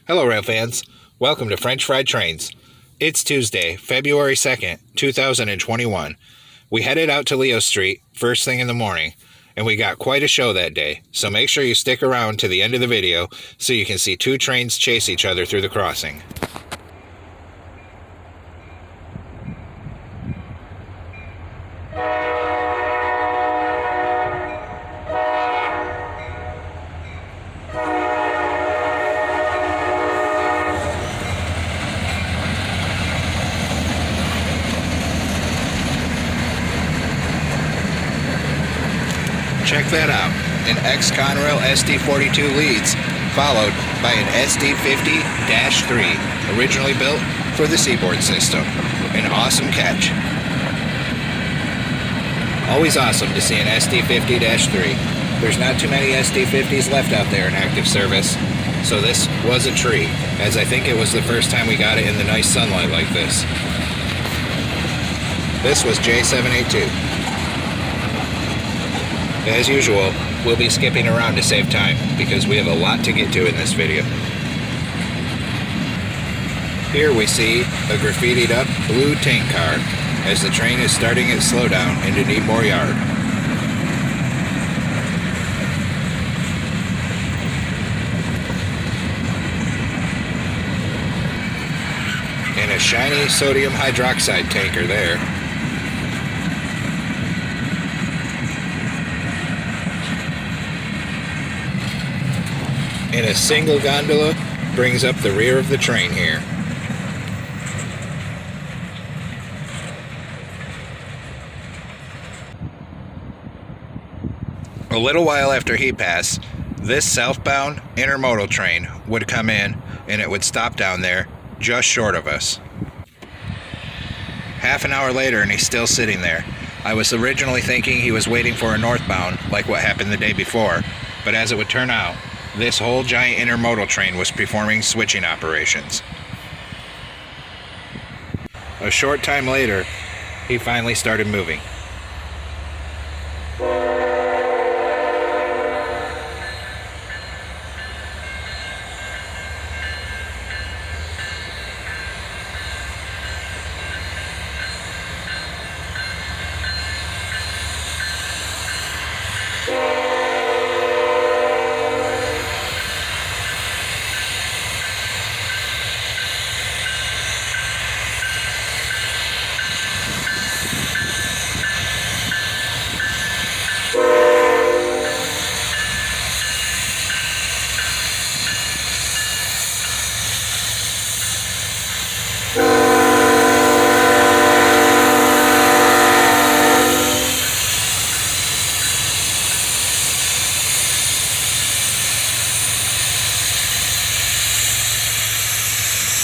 Hello, rail fans. Welcome to French Fried Trains. It's Tuesday, February 2nd, 2021. We headed out to Leo Street first thing in the morning, and we got quite a show that day, so make sure you stick around to the end of the video so you can see two trains chase each other through the crossing. Check that out, an ex-Conrail Sd50-3 leads, followed by an Sd50-3, originally built for the Seaboard system. An awesome catch. Always awesome to see an Sd50-3. There's not too many Sd50s left out there in active service, so this was a treat, as I think it was the first time we got it in the nice sunlight like this. This was J782. As usual, we'll be skipping around to save time because we have a lot to get to in this video. Here we see a graffitied up blue tank car as the train is starting its slowdown into Needmore Yard. And a shiny sodium hydroxide tanker there. And a single gondola brings up the rear of the train here. A little while after he passed, this southbound intermodal train would come in and it would stop down there just short of us. Half an hour later and he's still sitting there. I was originally thinking he was waiting for a northbound like what happened the day before, but as it would turn out, this whole giant intermodal train was performing switching operations. A short time later, he finally started moving.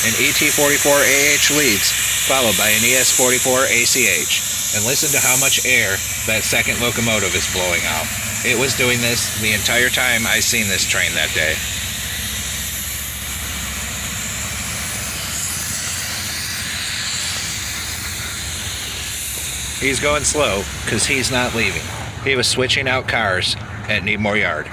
An ET44AH leads, followed by an ES44ACH. And listen to how much air that second locomotive is blowing out. It was doing this the entire time I seen this train that day. He's going slow because he's not leaving. He was switching out cars at Needmore Yard.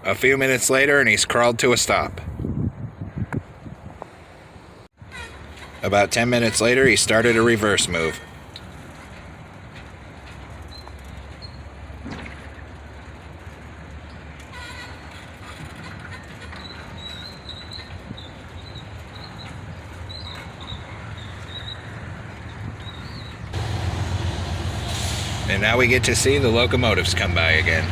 A few minutes later and he's crawled to a stop. About 10 minutes later he started a reverse move. And now we get to see the locomotives come by again.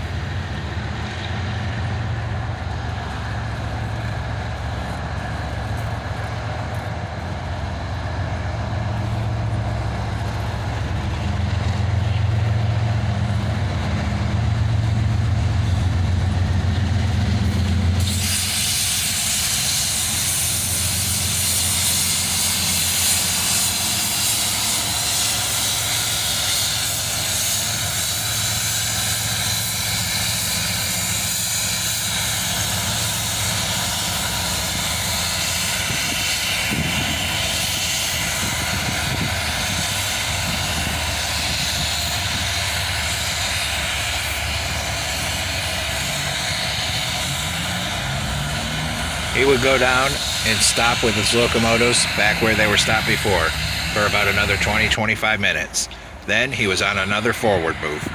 He would go down and stop with his locomotives back where they were stopped before for about another 20-25 minutes. Then he was on another forward move.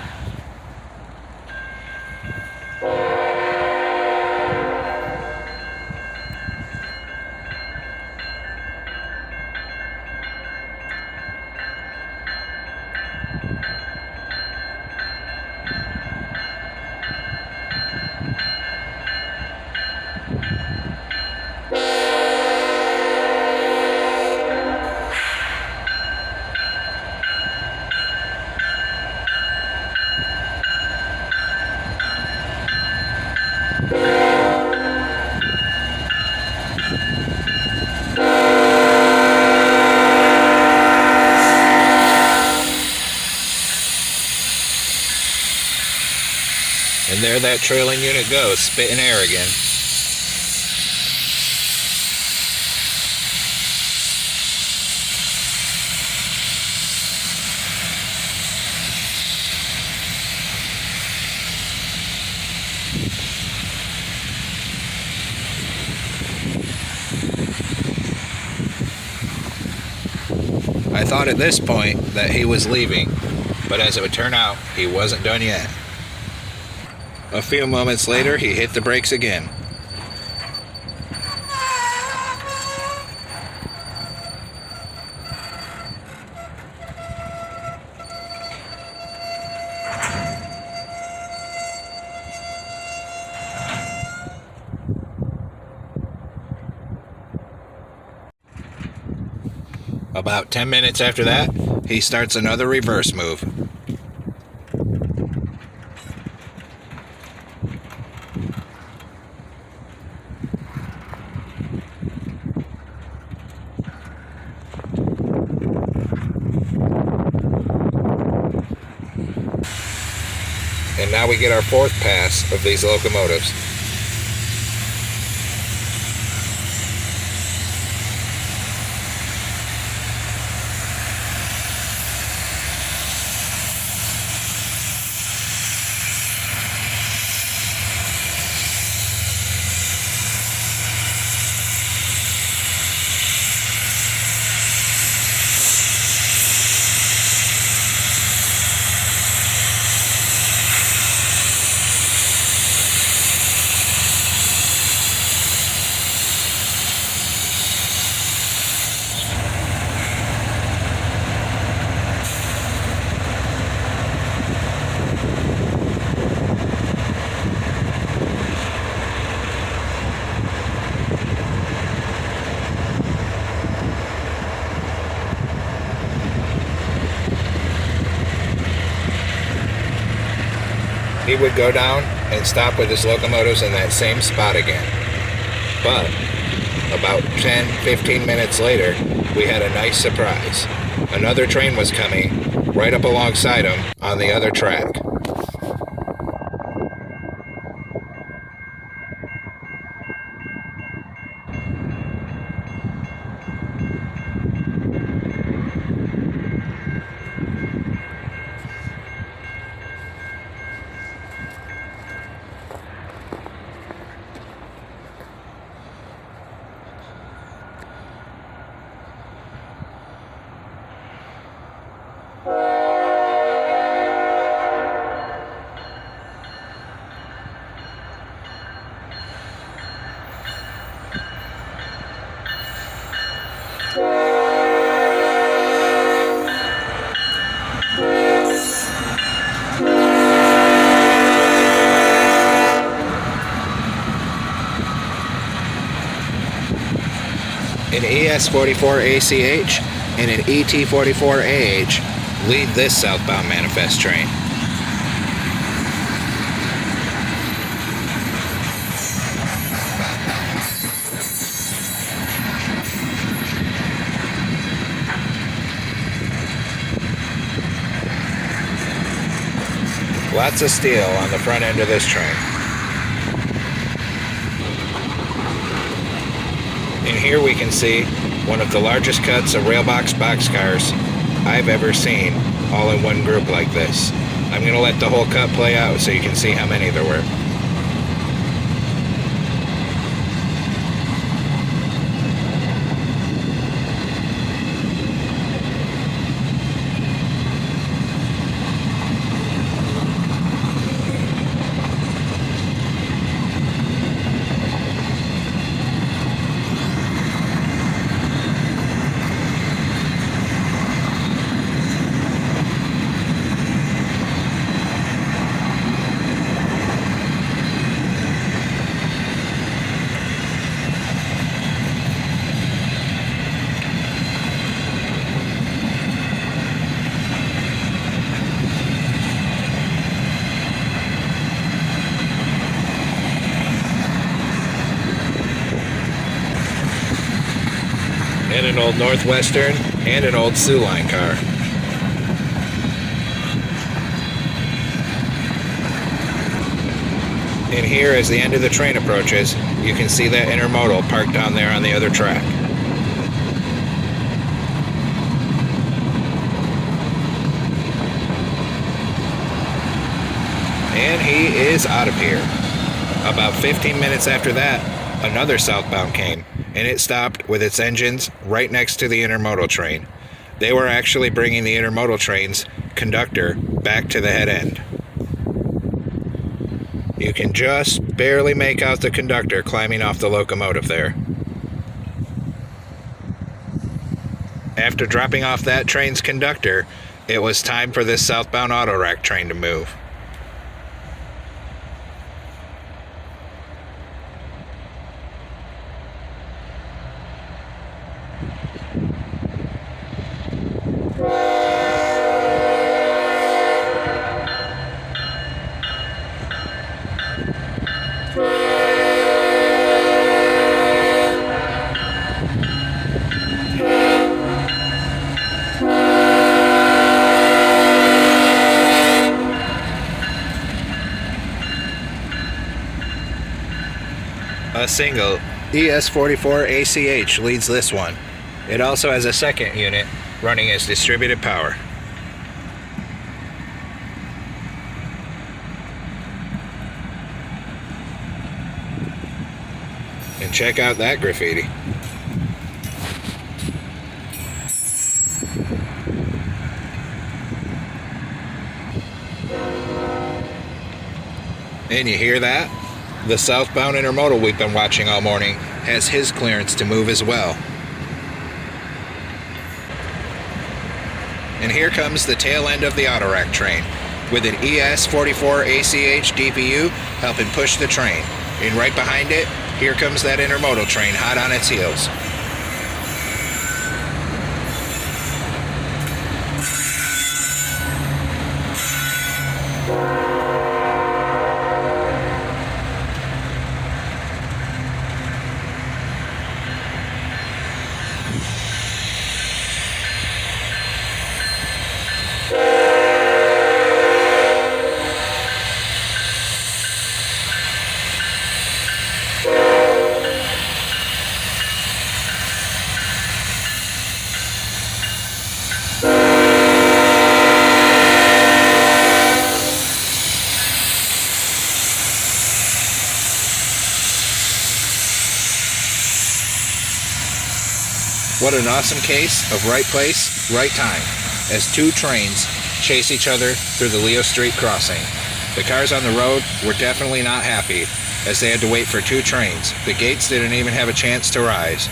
And there that trailing unit goes, spitting air again. I thought at this point that he was leaving, but as it would turn out, he wasn't done yet. A few moments later, he hit the brakes again. About 10 minutes after that, he starts another reverse move. And now we get our fourth pass of these locomotives. He would go down and stop with his locomotives in that same spot again. But about 10-15 minutes later, we had a nice surprise. Another train was coming right up alongside him on the other track. An ES44ACH and an ET44AH lead this southbound manifest train. Lots of steel on the front end of this train. And here we can see one of the largest cuts of railbox boxcars I've ever seen, all in one group like this. I'm going to let the whole cut play out so you can see how many there were. and an old Northwestern, and an old Sioux Line car. And here, as the end of the train approaches, you can see that Intermodal parked down there on the other track. And he is out of here. About 15 minutes after that, another southbound came, and it stopped with its engines right next to the Intermodal train. They were actually bringing the Intermodal train's conductor back to the head end. You can just barely make out the conductor climbing off the locomotive there. After dropping off that train's conductor, it was time for this southbound autorack train to move. A single ES44 ACH leads this one. It also has a second unit running as distributed power. And check out that graffiti. And you hear that? The southbound Intermodal we've been watching all morning has his clearance to move as well. And here comes the tail end of the autorack train, with an ES44 ACH DPU helping push the train. And right behind it, here comes that Intermodal train hot on its heels. What an awesome case of right place, right time, as two trains chase each other through the Leo Street crossing. The cars on the road were definitely not happy, as they had to wait for two trains. The gates didn't even have a chance to rise.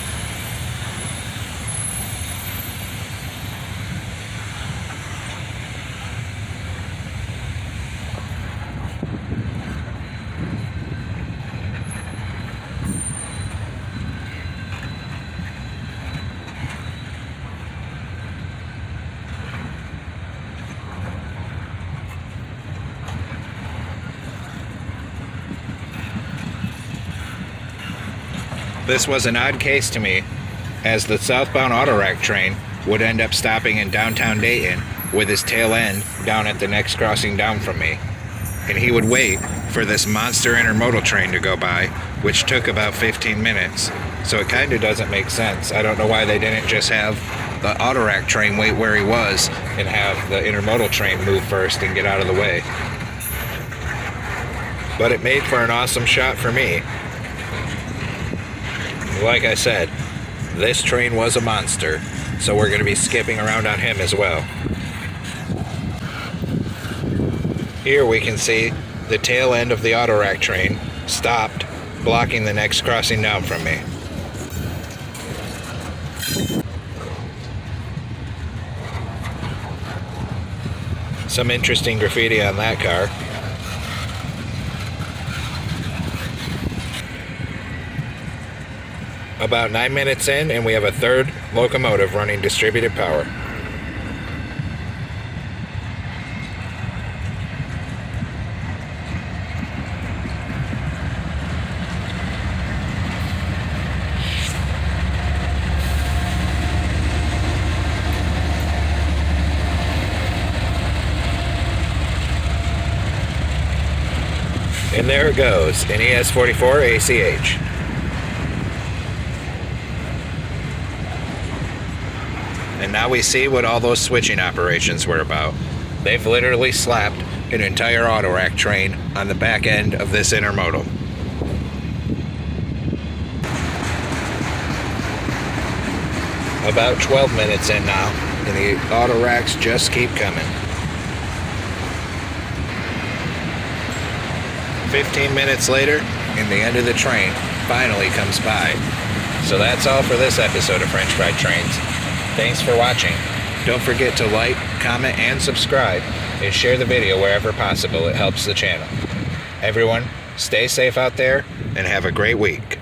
This was an odd case to me, as the southbound autorack train would end up stopping in downtown Dayton with his tail end down at the next crossing down from me. And he would wait for this monster Intermodal train to go by, which took about 15 minutes. So it kind of doesn't make sense. I don't know why they didn't just have the autorack train wait where he was and have the Intermodal train move first and get out of the way. But it made for an awesome shot for me. Like I said, this train was a monster, so we're going to be skipping around on him as well. Here we can see the tail end of the autorack train stopped, blocking the next crossing down from me. Some interesting graffiti on that car. About 9 minutes in, and we have a third locomotive running distributed power. And there it goes, an ES44 ACH. And now we see what all those switching operations were about. They've literally slapped an entire auto rack train on the back end of this intermodal. About 12 minutes in now, and the auto racks just keep coming. 15 minutes later, and the end of the train finally comes by. So that's all for this episode of French Fried Trains. Thanks for watching. Don't forget to like, comment, and subscribe, and share the video wherever possible. It helps the channel. Everyone, stay safe out there, and have a great week.